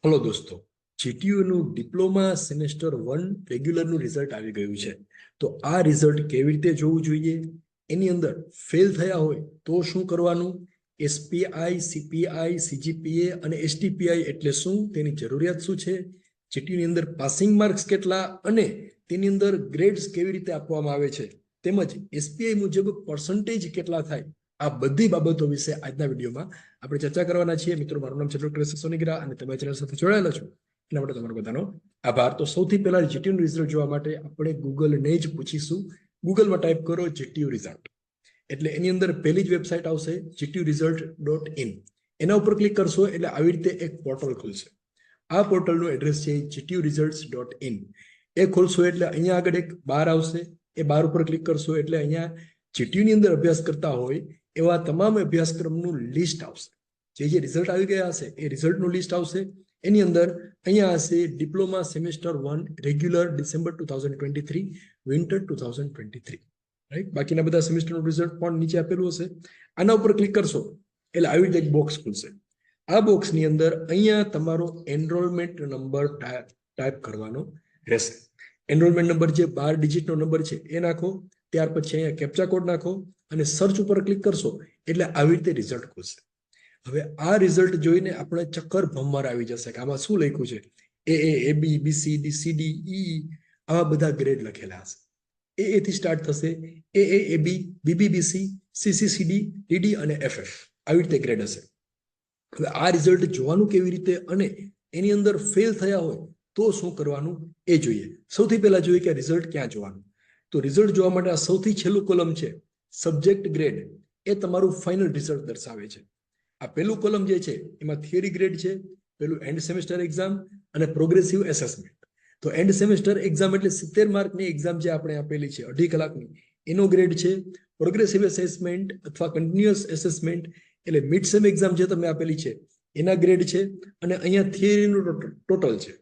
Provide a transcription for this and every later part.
Hello દોસ્તો, જીટીયુનું diploma semester 1 રેગ્યુલરનું result આવી ગયું છે. તો આ રિઝલ્ટ કેવી રીતે જોવું જોઈએ, એની અંદર ફેલ થયા હોય તો શું કરવાનું, એસપીઆઈ, સીપીઆઈ, સીજીપીએ અને એસટીપીઆઈ એટલે શું, તેની જરૂરિયાત શું છે, જીટીયુની અંદર પાસિંગ માર્ક્સ કેટલા અને તેની અંદર ગ્રેડ્સ કેવી રીતે આપવામાં આવે છે, તેમજ એસપીઆઈ મુજબ પર્સન્ટેજ કેટલા થાય, આ બધી બાબતો વિશે આજના વિડીયોમાં આપણે ચર્ચા કરવાના છીએ. મિત્રો, મારું નામ છે ડોક્ટર સોનીગ્રા અને તમે ચેનલ સાથે જોડાયેલા છો એના માટે તમારો બધાનો આભાર. તો સૌથી પહેલા જીટીયુ રિઝલ્ટ જોવા માટે આપણે ગૂગલને જ પૂછીશું. ગૂગલમાં ટાઈપ કરો જીટીયુ રિઝલ્ટ, એટલે એની અંદર પહેલી જ વેબસાઇટ આવશે gturesult.in. એના ઉપર ક્લિક કરશો એટલે આવી રીતે એક પોર્ટલ ખુલશે. આ પોર્ટલનું એડ્રેસ છે gturesults.in. એ ખોલશો એટલે અહીંયા આગળ એક બાર આવશે. એ બાર ઉપર ક્લિક કરશો એટલે અહીંયા જીટીયુની અંદર અભ્યાસ કરતા હોય એવા તમામ અભ્યાસક્રમનું લિસ્ટ આવશે. જે રિઝલ્ટ આવી ગયા હશે એ રિઝલ્ટનું લિસ્ટ આવશે. એની અંદર અહીંયા હશે diploma semester 1 regular December 2023, winter 2023, right. બાકીના બધા સેમેસ્ટરનું રિઝલ્ટ પણ નીચે આપેલું હશે. આના ઉપર ક્લિક કરશો એટલે આવી રીતે એક બોક્સ ખુલશે. આ બોક્સની અંદર અહીંયા તમારો એનરોલમેન્ટ નંબર ટાઈપ કરવાનો રહેશે. એનરોલમેન્ટ નંબર જે 12 ડિજિટનો નંબર છે એ નાખો. ત્યાર પછી અહીંયા કેપ્ચા કોડ નાખો અને સર્ચ ઉપર ક્લિક કરશો એટલે આવી રીતે રિઝલ્ટ ખુલશે. હવે આ રિઝલ્ટ જોઈને આપણે ચક્કર ભમર આવી જશે કે આમાં શું લખ્યું છે. એબી, બીસી, ડીસીડી, ઈ આવા બધા ગ્રેડ લખેલા હશે. એ થી સ્ટાર્ટ થશે. એબી, બીબીબીસી, સીસીસીડી, ડીડી અને એફએફ આવી રીતે ગ્રેડ હશે. હવે આ રિઝલ્ટ જોવાનું કેવી રીતે અને એની અંદર ફેલ થયા હોય તો શું કરવાનું એ જોઈએ. સૌથી પહેલા જોઈએ કે રિઝલ્ટ ક્યાં જોવાનું. તો રિઝલ્ટ જોવા માટે આ સૌથી છેલ્લું કોલમ છે સબ્જેક્ટ ગ્રેડ. એ તમારું ફાઇનલ રિઝલ્ટ દર્શાવે છે. આ પેલું કોલમ જે છે એમાં થિયરી ગ્રેડ છે, પેલું એન્ડ સેમેસ્ટર એક્ઝામ અને પ્રોગ્રેસિવ એસેસમેન્ટ. તો એન્ડ સેમેસ્ટર એક્ઝામ એટલે 70 માર્કની એક્ઝામ જે આપણે આપેલી છે 2.5 કલાકની, એનો ગ્રેડ છે. પ્રોગ્રેસિવ એસેસમેન્ટ અથવા કન્ટિન્યુઅસ એસેસમેન્ટ એટલે મિડ સેમ એક્ઝામ જે તમે આપેલી છે એના ગ્રેડ છે. અને અહીંયા થિયરીનું ટોટલ છે.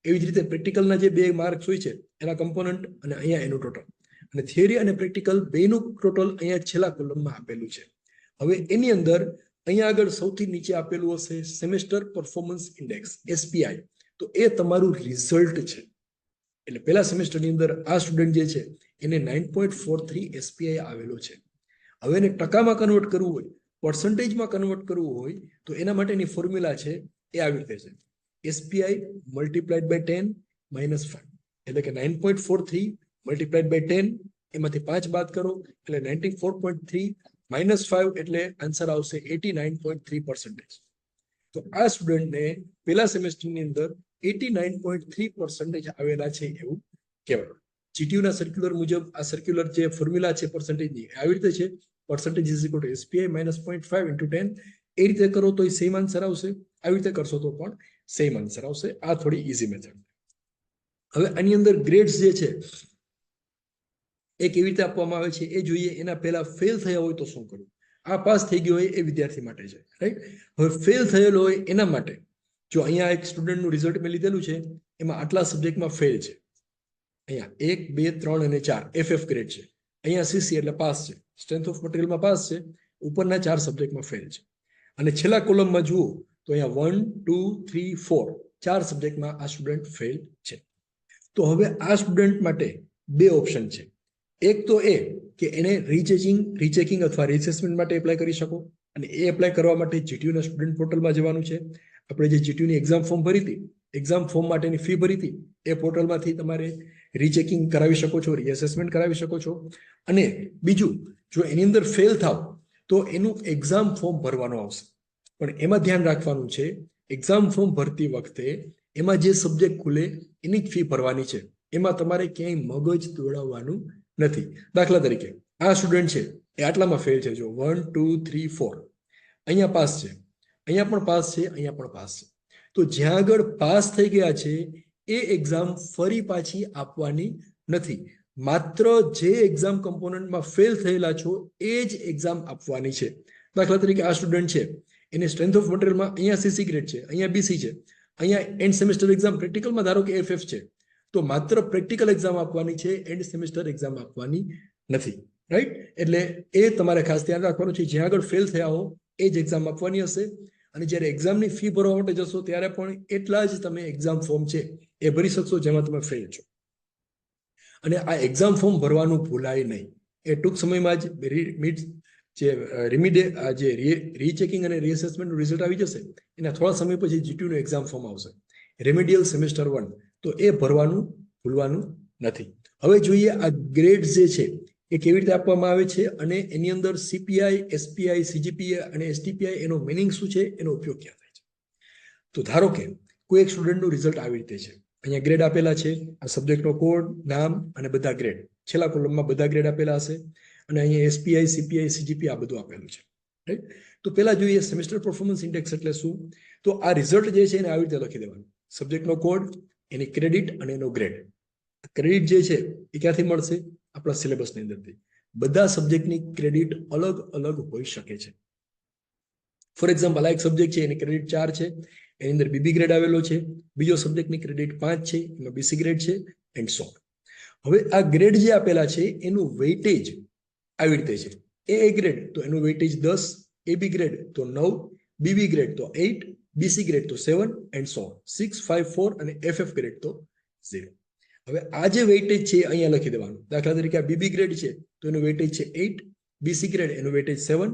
એવી જ રીતે પ્રેક્ટિકલના જે 2 માર્ક્સ હોય છે એના કમ્પોનન્ટ અને અહીંયા એનું ટોટલ. અને થિયરી અને પ્રેક્ટિકલ બેનું ટોટલ અહીંયા છેલ્લા કોલમમાં આપેલું છે. હવે એની અંદર અહીંયા આગળ સૌથી નીચે આપેલું હશે સેમેસ્ટર પરફોર્મન્સ ઇન્ડેક્સ, એસપીઆઈ. તો એ તમારું રિઝલ્ટ છે. એટલે પહેલા સેમેસ્ટરની અંદર આ સ્ટુડન્ટ જે છે એને 9.43 એસપીઆઈ આવેલો છે. હવે એને ટકામાં કન્વર્ટ કરવું હોય, પર્સન્ટેજમાં કન્વર્ટ કરવું હોય તો એના માટેની ફોર્મ્યુલા છે એ આવી રીતે છે. એસપીઆઈ મલ્ટીપ્લાઇડ બાય 10 માઇનસ 5, એટલે કે 9.43 મલ્ટીપ્લાઇડ બાય 10, એમાંથી 5 બાદ કરો એટલે 94.3 માઇનસ 5 એટલે આન્સર આવશે 89.3%. તો આ સ્ટુડન્ટને પહેલા સેમેસ્ટરની અંદર 89.3% આવેલા છે એવું કહેવાય. જીટીયુના સર્ક્યુલર મુજબ આ સર્ક્યુલર જે ફોર્મ્યુલા છે પર્સન્ટેજની આવી રીતે છે. Percentage is equal two SPI minus 0.5 into 10. એ રીતે કરો તો સેમ આન્સર આવશે. આવી રીતે કરશો તો પણ સેમ આન્સર આવશે. આ થોડી ઈઝી મેથડ. હવે આની અંદર ગ્રેડ્સ જે છે એ કેવી રીતે આપવામાં આવે છે એ જોઈએ. એના પહેલા ફેલ થયા હોય તો શું કરવું. આ પાસ થઈ ગયો હોય એ વિદ્યાર્થી માટે છે, રાઈટ. હવે ફેલ થયેલો હોય એના માટે જો અહીંયા એક સ્ટુડન્ટનું રિઝલ્ટ મેં લીધેલું છે એમાં આટલા સબ્જેક્ટમાં ફેલ છે. અહીંયા 1, 2, 3 અને 4 એફએફ ગ્રેડ છે. અહીંયા સીસી એટલે પાસ છે, સ્ટ્રેન્થ ઓફ મટીરિયલમાં પાસ છે. ઉપરના 4 સબ્જેક્ટમાં ફેલ છે. અને છેલ્લા કોલમમાં જુઓ તો અહીંયા 1, 2, 3, 4 4 સબ્જેક્ટમાં આ સ્ટુડન્ટ ફેલ છે. તો હવે આ સ્ટુડન્ટ માટે 2 ઓપ્શન છે. એક તો એ કે એને રીચેકિંગ અથવા રીસેસમેન્ટ માટે એપ્લાય કરી શકો. અને એ એપ્લાય કરવા માટે જીટીયુના સ્ટુડન્ટ પોર્ટલમાં જવાનું છે. આપણે જે જીટીયુની એક્ઝામ ફોર્મ ભરી હતી, એક્ઝામ ફોર્મ માટેની ફી ભરી હતી, એ પોર્ટલમાંથી તમારે રીચેકિંગ કરાવી શકો છો, રીએસેસમેન્ટ કરાવી શકો છો. અને બીજું, જો એની અંદર ફેલ થાવ તો એનું એક્ઝામ ફોર્મ ભરવાનું આવશે. પણ એમાં ધ્યાન રાખવાનું છે, એક્ઝામ ફોર્મ ભરતી વખતે એમાં જે સબ્જેક્ટ ખુલે એની જ ફી ભરવાની છે. એમાં તમારે ક્યાંય મગજ દોડાવવાનું નથી. દાખલા તરીકે આ સ્ટુડન્ટ છે એ આટલામાં ફેલ છે. જો 1, 2, 3, 4 અહીંયા પાસ છે, અહીંયા પણ પાસ છે, અહીંયા પણ પાસ છે. તો જ્યાં આગળ પાસ થઈ ગયા છે એ એક્ઝામ ફરી પાછી આપવાની નથી. માત્ર જે એક્ઝામ કમ્પોનન્ટમાં ફેલ થયેલા છો એ જ એક્ઝામ આપવાની છે. દાખલા તરીકે આ સ્ટુડન્ટ છે એને સ્ટ્રેન્થ ઓફ મટીરિયલમાં અહીંયા સીસી ગ્રેડ છે, અહીંયા બીસી છે, અહીંયા એન્ડ સેમેસ્ટર એક્ઝામ પ્રેક્ટિકલમાં ધારો કે એફએફ છે. તો માત્ર પ્રેક્ટિકલ એક્ઝામ આપવાની છે, એન્ડ સેમેસ્ટર એક્ઝામ આપવાની નથી, રાઈટ. એટલે એ તમારે ખાસ ધ્યાન રાખવાનું છે. જ્યાં આગળ ફેલ થયા હો એ જ એક્ઝામ આપવાની હશે. અને જ્યારે એક્ઝામની ફી ભરવા માટે જશો ત્યારે પણ એટલા જ તમે એક્ઝામ ફોર્મ છે એ ભરી શકશો જેમાં તમે ફેલ છો. અને આ એક્ઝામ ફોર્મ ભરવાનું ભૂલાય નહીં. એ ટૂંક સમયમાં જ રીચેકિંગ અને રીઅસેસમેન્ટનું રિઝલ્ટ આવી જશે. એના થોડા સમય પછી જીટીયુનું એક્ઝામ ફોર્મ આવશે, રેમેડિયલ સેમેસ્ટર 1. તો એ ભરવાનું ભૂલવાનું નથી. હવે જોઈએ આ ગ્રેડ જે છે એ કેવી રીતે આપવામાં આવે છે અને એની અંદર સીપીઆઈ, એસપીઆઈ, સીજીપીએ અને એસટીપીઆઈ એનો મિનિંગ શું છે, એનો ઉપયોગ ક્યાં થાય છે. તો ધારો કે કોઈ એક સ્ટુડન્ટનું રિઝલ્ટ આવી રીતે છે. અહીંયા ગ્રેડ આપેલા છે, આ સબ્જેક્ટનો કોડ, નામ અને બધા ગ્રેડ. છેલ્લા કોલમમાં બધા ગ્રેડ આપેલા હશે અને અહીંયા એસપીઆઈ, સીપીઆઈ, સીજીપી આ બધું આપેલું છે. રાઈટ. તો પહેલા જોઈએ સેમેસ્ટર પરફોર્મન્સ ઇન્ડેક્સ એટલે શું. તો આ રિઝલ્ટ જે છે એને આવી રીતે લખી દેવાનું. સબ્જેક્ટનો કોડ, એની ક્રેડિટ અને એનો ગ્રેડ. ક્રેડિટ જે છે એ ક્યાંથી મળશે? આપણા સિલેબસની અંદરથી. બધા સબ્જેક્ટની ક્રેડિટ અલગ અલગ હોઈ શકે છે. ફોર એક્ઝામ્પલ, આ એક સબ્જેક્ટ છે એની ક્રેડિટ 4 છે, એની અંદર બીબી ગ્રેડ આવેલો છે. બીજો સબ્જેક્ટની ક્રેડિટ 5 છે, એમાં બીસી ગ્રેડ છે, એન્ડ સો. હવે આ ગ્રેડ જે આપેલા છે એનું વેઇટેજ આવી રીતે છે. એ ગ્રેડ તો એનું વેઇટેજ 10, એબી ગ્રેડ તો 9, બીબી ગ્રેડ તો 8, બીસી ગ્રેડ તો 7, એન્ડ સો 6, 5, 4 અને એફએફ ગ્રેડ તો 0. હવે આ જે વેઇટેજ છે અહીંયા લખી દેવાનું. દાખલા તરીકે આ બીબી ગ્રેડ છે તો એનું વેઇટેજ છે 8, બીસી ગ્રેડ એનું વેઇટેજ 7,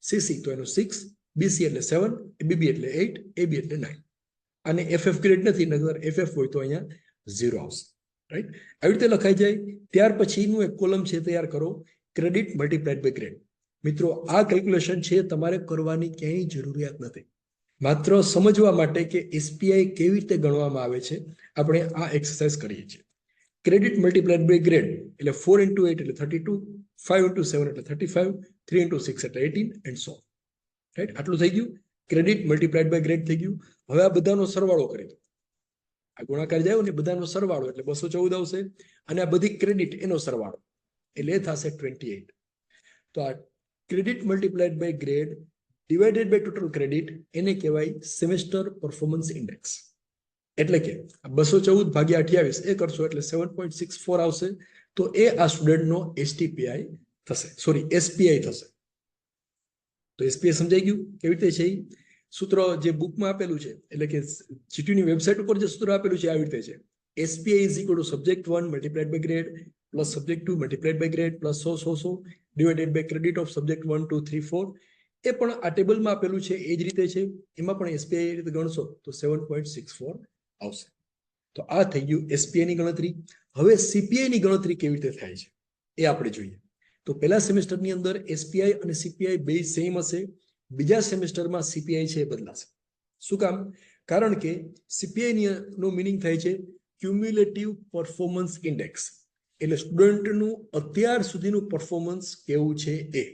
સીસી તો એનું 6, બીસી એટલે 7, બીબી એટલે 8, એબી એટલે 9. અને એફએફ ગ્રેડ નથી, નગર એફએફ હોય તો અહીંયા 0 આવશે. રાઈટ. આવી રીતે લખાઈ જાય. ત્યાર પછીનું એક કોલમ છે તૈયાર કરો, ક્રેડિટ મલ્ટીપ્લાઇડ બાય ગ્રેડ. મિત્રો, આ કેલ્ક્યુલેશન છે તમારે કરવાની ક્યાંય જરૂરિયાત નથી. માત્ર સમજવા માટે કે એસપીઆઈ કેવી રીતે ગણવામાં આવે છે આપણે આ એક્સરસાઇઝ કરીએ છીએ. ક્રેડિટ મલ્ટીપ્લાઇડ બાય ગ્રેડ એટલે 4 × 8 એટલે 32, 5 × 7 એટલે 35, 3 × 6 એટલે 18 એન્ડ સો. રાઈટ. આટલું થઈ ગયું. ક્રેડિટ મલ્ટીપ્લાઇડ બાય ગ્રેડ થઈ ગયું. હવે આ બધાનો સરવાળો કરી દો. આ ગુણાકાર જાય ને બધાનો સરવાળો એટલે 214 આવશે અને આ બધી ક્રેડિટ એનો સરવાળો એટલે એ થશે 28. તો આ credit multiplied by grade divided by total credit એને કહેવાય સેમેસ્ટર પરફોર્મન્સ ઇન્ડેક્સ. એટલે કે 214 ભાગ્યા 28 એ કરશો એટલે 7.64 આવશે. તો એ આ સ્ટુડન્ટનો એસટીપીઆઈ થશે, સોરી એસપીઆઈ થશે. તો એસપીઆઈ સમજાઈ ગયું કેવી રીતે છે. સૂત્ર જે બુકમાં આપેલું છે એટલે કે જીટીયુની વેબસાઇટ ઉપર જે સૂત્ર આપેલું છે આવી રીતે છે. SPI is equal to subject 1 multiplied by grade plus subject 2 multiplied by grade plus 100 divided by credit of subject 1, 2, 3, 4. એ પણ આ ટેબલમાં આપેલું છે એ જ રીતે છે. એમાં પણ એસપીઆઈ રીતે ગણશો તો 7.64 આવશે. તો આ થઈ ગયું એસપીઆઈ ની ગણતરી. હવે સીપીઆઈ ની ગણતરી કેવી રીતે થાય છે એ આપણે જોઈએ. તો પહેલા સેમેસ્ટરની અંદર એસપીઆઈ અને સીપીઆઈ બે સેમ હશે. બીજા સેમેસ્ટરમાં સીપીઆઈ છે એ બદલાશે. શું કામ? કારણ કે સીપીઆઈ નો મિનિંગ થાય છે ક્યુમ્યુલેટિવ પરફોર્મન્સ ઇન્ડેક્સ. એટલે સ્ટુડન્ટનું અત્યાર સુધીનું પરફોર્મન્સ કેવું છે એ.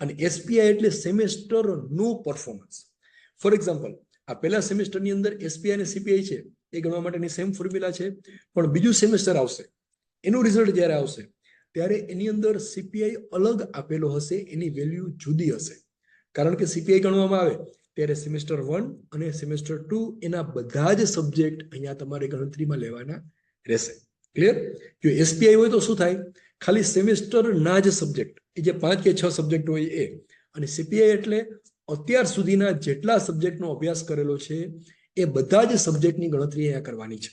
અને એસપીઆઈ એટલે સેમેસ્ટરનું પરફોર્મન્સ. ફોર એક્ઝામ્પલ, આ પહેલા સેમેસ્ટરની અંદર એસપીઆઈ અને સીપીઆઈ છે એ ગણવા માટેની સેમ ફોર્મ્યુલા છે. પણ બીજું સેમેસ્ટર આવશે, એનું રિઝલ્ટ જ્યારે આવશે ત્યારે એની અંદર સીપીઆઈ અલગ આપેલો હશે, એની વેલ્યુ જુદી હશે. કારણ કે સીપીઆઈ ગણવામાં આવે ત્યારે સેમેસ્ટર 1 અને સેમેસ્ટર 2 એના બધા જ સબ્જેક્ટ અહીંયા તમારે ગણતરીમાં લેવાના રહેશે. ક્લિયર? જો એસપીઆઈ હોય તો શું થાય? ખાલી સેમેસ્ટરના જ સબ્જેક્ટ, એ જે 5 કે 6 સબ્જેક્ટ હોય એ. અને સીપીઆઈ એટલે અત્યાર સુધીના જેટલા સબ્જેક્ટનો અભ્યાસ કરેલો છે એ બધા જ સબ્જેક્ટની ગણતરી અહીંયા કરવાની છે.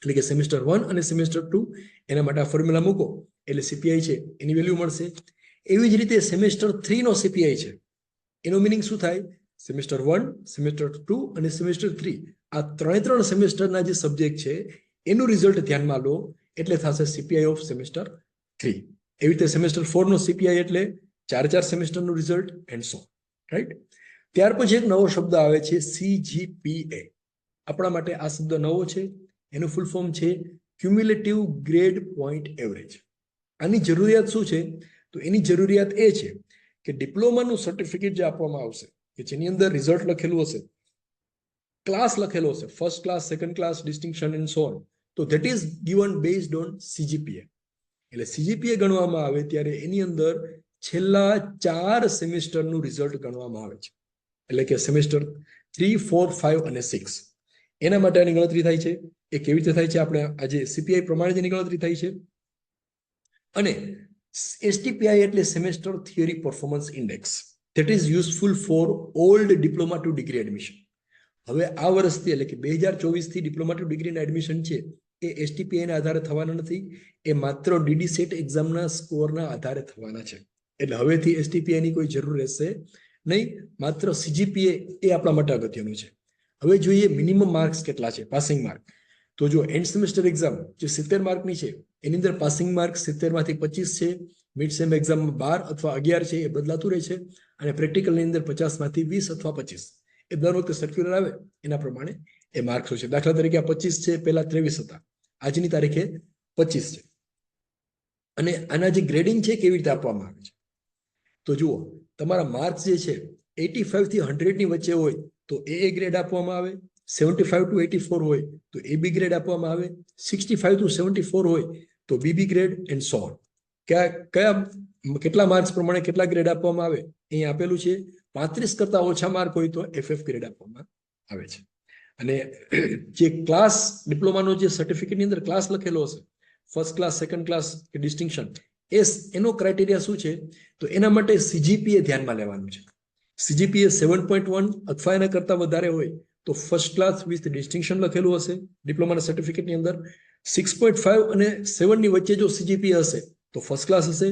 એટલે કે સેમેસ્ટર 1 અને સેમેસ્ટર 2 એના માટે આ ફોર્મ્યુલા મૂકો એટલે સીપીઆઈ છે એની વેલ્યુ મળશે. એવી જ રીતે સેમેસ્ટર 3 નો સીપીઆઈ છે એનો મિનિંગ શું થાય? સેમેસ્ટર 1, સેમેસ્ટર 2 અને સેમેસ્ટર 3 આ ત્રણ સેમેસ્ટરના જે સબ્જેક્ટ છે એનું રિઝલ્ટ ધ્યાનમાં લો એટલે થશે સીપીઆઈ ઓફ સેમેસ્ટર 3. એવી રીતે સેમેસ્ટર 4 નો સીપીઆઈ એટલે 4 સેમેસ્ટરનું રિઝલ્ટ એન્ડ સો. રાઈટ. ત્યાર પછી એક નવો શબ્દ આવે છે સીજીપીએ. આપણા માટે આ શબ્દ નવો છે. એનું ફૂલ ફોર્મ છે ક્યુમ્યુલેટિવ ગ્રેડ પોઈન્ટ એવરેજ. આની જરૂરિયાત શું છે? તો એની જરૂરિયાત એ છે કે ડિપ્લોમાનું સર્ટિફિકેટ જે આપવામાં આવશે કે જેની અંદર રિઝલ્ટ લખેલું હશે, ક્લાસ લખેલો હશે, first class, second class, distinction and so on, તો that is given based on CGPA. એટલે સીજીપીએ ગણવામાં આવે ત્યારે એની અંદર છેલ્લા 4 સેમેસ્ટરનું રિઝલ્ટ ગણવામાં આવે છે. એટલે કે સેમેસ્ટર 3, 4, 5 અને 6 એના માટે આની ગણતરી થાય છે. એ કેવી રીતે થાય છે? આપણે આજે સીપીઆઈ પ્રમાણે જેની ગણતરી થાય છે. અને એસટીપીઆઈ એટલે semester theory performance index. that is useful for old diploma to degree admission. હવે આ વર્ષથી એટલે કે 2024 થી ડિપ્લોમા ટુ ડિગ્રીના એડમિશન છે એ STPI ના આધારે થવાના નથી, એ માત્ર DD સેટ એક્ઝામના સ્કોરના આધારે થવાના છે. એટલે હવેથી STPI ની કોઈ જરૂર રહેશે નહીં, માત્ર CGPA એ આપણા માટે અગત્યનું છે. હવે જોઈએ મિનિમમ માર્ક્સ કેટલા છે, પાસિંગ માર્ક. તો જો એન્ડ સેમેસ્ટર એક્ઝામ જે 70 માર્કની છે એની અંદર પાસિંગ માર્ક 70 માંથી 25 છે, મિડ સેમ એક્ઝામમાં 12 અથવા 11 છે, એ બદલાતું રહે છે, અને પ્રેક્ટિકલની અંદર 50 માંથી 20 અથવા 25 એ દર વખતે સર્ક્યુલર આવે એના પ્રમાણે એ માર્ક્સ હોય છે. દાખલા તરીકે આ 25 છે, પહેલા 23 હતા, આજની તારીખે 25 છે. અને આના જે ગ્રેડિંગ છે કેવી રીતે આપવામાં આવે છે, તો જુઓ તમારા માર્ક્સ જે છે 85 થી 100 ની વચ્ચે હોય તો AA ગ્રેડ આપવામાં આવે, 75 to 84 હોય તો AB ગ્રેડ આપવામાં આવે, 65 to 74 હોય તો BB grade and so on. કયા કેટલા માર્ક્સ પ્રમાણે કેટલા ગ્રેડ આપવામાં આવે અહીં આપેલું છે. 35 કરતા ઓછા માર્ક હોય તો FF ગ્રેડ આપવામાં આવે છે. અને જે ક્લાસ ડિપ્લોમાનો જે સર્ટિફિકેટની અંદર ક્લાસ લખેલો હશે, ફર્સ્ટ ક્લાસ, સેકન્ડ ક્લાસ કે ડિસ્ટિંક્શન, એનો ક્રાઇટેરિયા શું છે, તો એના માટે CGPA ધ્યાનમાં લેવાનું છે. CGPA 7.1 અથવા એના કરતા વધારે હોય તો ફર્સ્ટ ક્લાસ વિથ ડિસ્ટિંક્શન લખેલું હશે ડિપ્લોમાના સર્ટિફિકેટની અંદર. 6.5 અને 7 ની વચ્ચે જો CGPA હશે તો ફર્સ્ટ ક્લાસ હશે.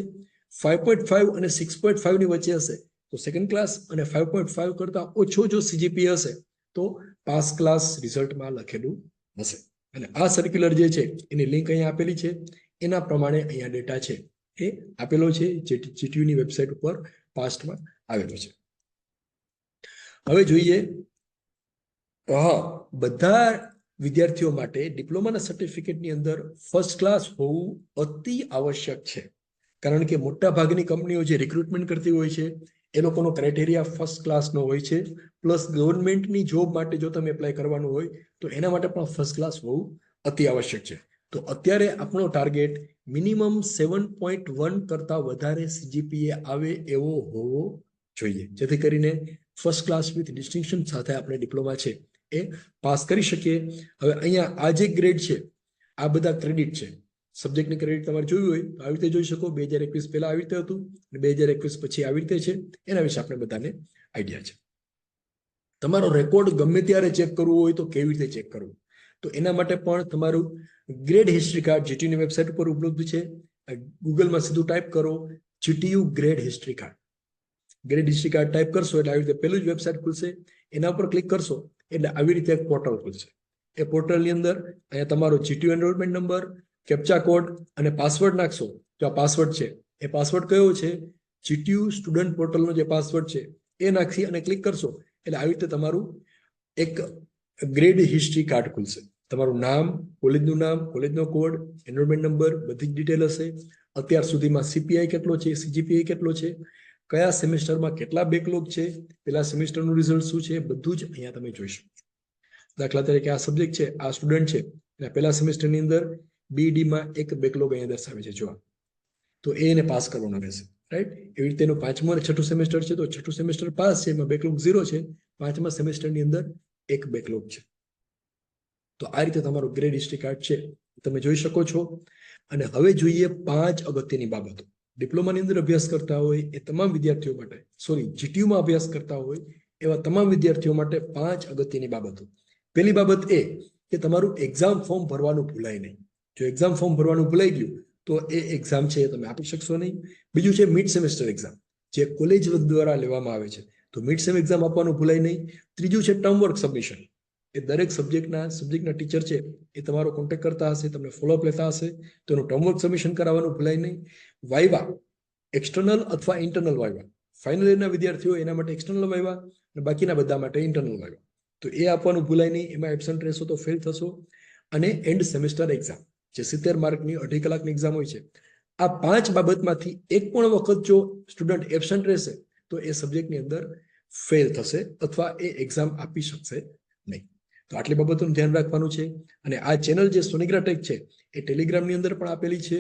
5.5 અને 6.5 ની વચ્ચે હશે તો સેકન્ડ ક્લાસ, અને 5.5 કરતા ઓછો જો CGPA હશે તો પાસ ક્લાસ રિઝલ્ટમાં લખેલું હશે. અને આ સર્ક્યુલર જે છે એની લિંક અહીંયા આપેલી છે, એના પ્રમાણે અહીંયા ડેટા છે એ આપેલો છે, જે GTU ની વેબસાઇટ ઉપર પાસ્ટમાં આવેલો છે. હવે જોઈએ, બધા વિદ્યાર્થીઓ માટે ડિપ્લોમાના સર્ટિફિકેટની અંદર ફર્સ્ટ ક્લાસ હોવું અતિ આવશ્યક છે, કારણ કે મોટા ભાગની કંપનીઓ જે રિક્રુટમેન્ટ કરતી હોય છે એ લોકોનો ક્રાઇટેરિયા ફર્સ્ટ ક્લાસનો હોય છે. પ્લસ ગવર્મેન્ટની જોબ માટે જો તમે એપ્લાય કરવાનું હોય તો એના માટે પણ ફર્સ્ટ ક્લાસ હોવું અતિ આવશ્યક છે. તો અત્યારે આપણો ટાર્ગેટ મિનિમમ 7.1 કરતા વધારે CGPA આવે એવો હોવો જોઈએ, જેથી કરીને ફર્સ્ટ ક્લાસ વિથ ડિસ્ટિંક્શન સાથે આપણે ડિપ્લોમા છે એ પાસ કરી શકીએ. હવે અહીંયા આ જે ગ્રેડ છે આ બધા ક્રેડિટ છે. સબ્જેક્ટની ક્રેડિટ તમારે જોયું હોય તો આવી રીતે જોઈ શકો. 2021 પહેલા આવી રીતે હતું અને 2021 પછી આવી રીતે છે. એના વિશે આપણે બધાને આઈડિયા છે. તમારો રેકોર્ડ ગમે ત્યારે ચેક કરવું હોય તો કેવી રીતે ચેક કરવું, તો એના માટે પણ તમારું ગ્રેડ હિસ્ટ્રી કાર્ડ GTUની વેબસાઇટ ઉપર ઉપલબ્ધ છે. ગૂગલમાં સીધું ટાઈપ કરો GTU grade history card. Grade history card type કરશો એટલે આવી રીતે પેલું જ વેબસાઇટ ખુલશે. એના ઉપર ક્લિક કરશો એટલે આવી રીતે એક પોર્ટલ ખુલશે. એ પોર્ટલની અંદર અહીંયા તમારો GTU enrolment number, captcha code અને પાસવર્ડ નાખશો. જો આ પાસવર્ડ છે એ પાસવર્ડ કયો છે, GTU સ્ટુડન્ટ પોર્ટલનો જે પાસવર્ડ છે એ નાખી અને ક્લિક કરશો એટલે આવી રીતે તમારું એક ગ્રેડ હિસ્ટ્રી કાર્ડ ખુલશે. તમારું નામ, કોલેજનું નામ, કોલેજનો કોડ, એનરોલમેન્ટ નંબર, બધી જ ડિટેલ હશે. અત્યાર સુધીમાં CPI કેટલો છે, CGPA કેટલો છે, કયા સેમેસ્ટરમાં કેટલા બેકલોગ છે, પેલા સેમેસ્ટરનું રિઝલ્ટ શું છે, બધું જ અહીંયા તમે જોઈ શકો. દાખલા તરીકે આ સબ્જેક્ટ છે, આ સ્ટુડન્ટ છે, અને પહેલા સેમેસ્ટરની અંદર BD માં એક બેકલોગ અહીંયા દર્શાવે છે, જો તો એને પાસ કરવાનો રહેશે, રાઈટ. એવી રીતે એનું 5મું અને 6ઠું સેમેસ્ટર છે તો 6ઠું સેમેસ્ટર પાસ છે, એમાં બેકલોગ 0 છે. 5મા સેમેસ્ટરની અંદર એક બેકલોગ છે. તો આ રીતે તમારું ગ્રેડ હિસ્ટ્રી કાર્ડ છે તમે જોઈ શકો છો. અને હવે જોઈએ 5 અગત્યની બાબતો. ડિપ્લોમાની અંદર અભ્યાસ કરતા હોય એ તમામ વિદ્યાર્થીઓ માટે, GTUમાં અભ્યાસ કરતા હોય એવા તમામ વિદ્યાર્થીઓ માટે 5 અગત્યની બાબતો. પહેલી બાબત એ કે તમારું એક્ઝામ ફોર્મ ભરવાનું ભૂલાય નહીં. જો એક્ઝામ ફોર્મ ભરવાનું ભૂલાઈ ગયું તો એ એક્ઝામ છે એ તમે આપી શકશો નહીં. બીજું છે મિડ સેમેસ્ટર એક્ઝામ, જે કોલેજ દ્વારા લેવામાં આવે છે, તો મિડ સેમ એક્ઝામ આપવાનું ભૂલાય નહીં. ત્રીજું છે ટર્મ વર્ક સબમિશન. એ દરેક સબ્જેક્ટના ટીચર છે એ તમારો કોન્ટેક્ટ કરતા હશે, તમને ફોલોઅપ લેતા હશે, તો એનું ટર્મ વર્ક સબમિશન કરાવવાનું ભૂલાય નહીં. વાઇવા, એક્સટર્નલ અથવા ઇન્ટરનલ વાઇવા, ફાઇનલ યરના વિદ્યાર્થીઓ એના માટે એક્સટર્નલ વાઇવા અને બાકીના બધા માટે ઇન્ટરનલ વાઇવા, તો એ આપવાનું ભૂલાય નહીં. એમાં એબસન્ટ રહેશો તો ફેલ થશો. અને એન્ડ સેમેસ્ટર એક્ઝામ, જે 70 માર્કની 2.5 કલાકની એક્ઝામ હોય છે, આ 5 બાબતમાંથી એક પણ વખત જો સ્ટુડન્ટ એબસન્ટ રહેશે તો એ સબ્જેક્ટની અંદર ફેલ થશે અથવા એ એક્ઝામ આપી શકશે નહીં. તો આટલી બાબતોનું ધ્યાન રાખવાનું છે. અને આ ચેનલ જે સોનિગ્રા ટેક છે એ ટેલિગ્રામની અંદર પણ આપેલી છે,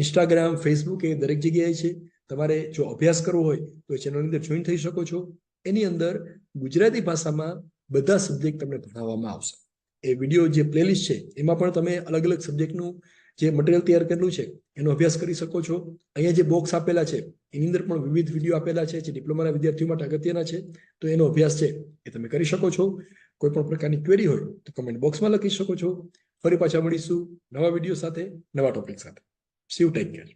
ઇન્સ્ટાગ્રામ, ફેસબુક, એ દરેક જગ્યાએ છે. તમારે જો અભ્યાસ કરવો હોય તો એ ચેનલની અંદર જોઈન થઈ શકો છો. એની અંદર ગુજરાતી ભાષામાં બધા સબ્જેક્ટ તમને ભણાવવામાં આવશે. એ વિડીયો જે પ્લેલિસ્ટ છે એમાં પણ તમે અલગ અલગ સબ્જેક્ટનું જે મટીરિયલ તૈયાર કરેલું છે એનો અભ્યાસ કરી શકો છો. અહીંયા જે બોક્સ આપેલા છે એની અંદર પણ વિવિધ વિડીયો આપેલા છે જે ડિપ્લોમાના વિદ્યાર્થીઓ માટે અગત્યના છે. તો એનો અભ્યાસ છે એ તમે કરી શકો છો. કોઈ પણ પ્રકારની ક્વેરી હોય તો કમેન્ટ બોક્સમાં લખી શકો છો. ફરી પાછા મળીશું નવા વિડીયો સાથે, નવા ટોપિક સાથે. C you, take care.